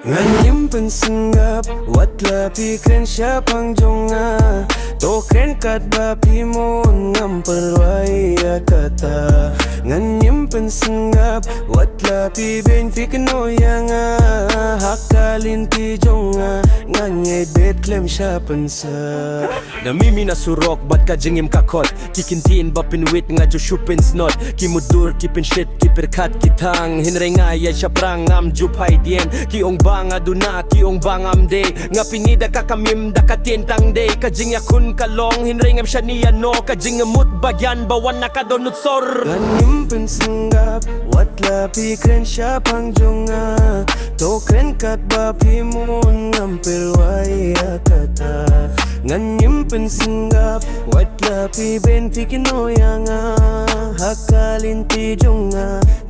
Ngan Nym Pyn Sngap, watla kren shaphrang jong to kren katba ngam pyrwa kata. Ngan Nym Pyn Sngap, watla beiñ kynnoh lynti jong iaid beit khlem shah pynsah. Namimi na surok bat ka jingim ka khot, kyntien ba pynwit nga pynsnot, mutdur pynshit pyrkhat thang. Hynrei iaid shaphrang ngam phai dien, nga duna ngam de nga pinida kakamim da katentang de kajing yakun kalong Hynrei ngam shania no kajing mut bagyan bawan nakadonut sor. Ngan Nym Pyn Sngap, watla kren shaphrang jong to kren katba ngam pyrwa kata. Ngan Nym Pyn Sngap, watla beiñ kynnoh lynti jong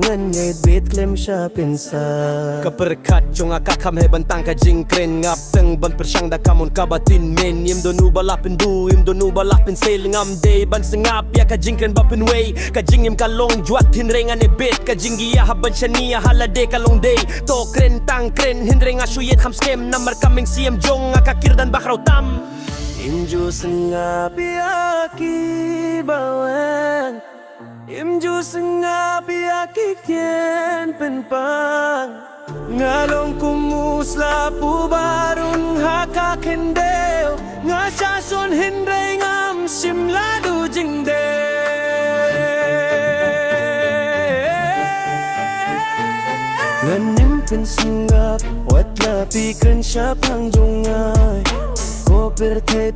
ngan iaid beit khlem shah pynsah. Pyrkhat jong kakam he bantang kajing kren ngap teng ban persyang da kamun kabatin men im donu balapin du im donu balapin sel ngam de ban sengap ya kajing kren bapin way kajing im kalong juat Hynrei ngane beit kajing ya haban shania halade kalong de to kren tang kren Hynrei nga shuyet ham skem namar kaming siem jong kakir dan bakraw tam. Imju sengap ya ki bawen, imju sengap ya kyntien penpang. Ngalong kumusla pubarun haka kendeo, nga sasun Hynrei ngam simladu jingde. Ngan Nym Pyn Sngap, watla kren shaphrang jong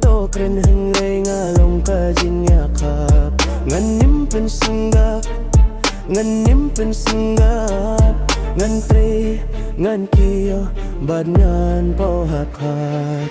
to kren Hynrei ngalong kajing yakap. Ngan Nym Pyn Sngap, ngan Nym Pyn Sngap, ngan pre ngan kiyo bad ngan pyrkhat.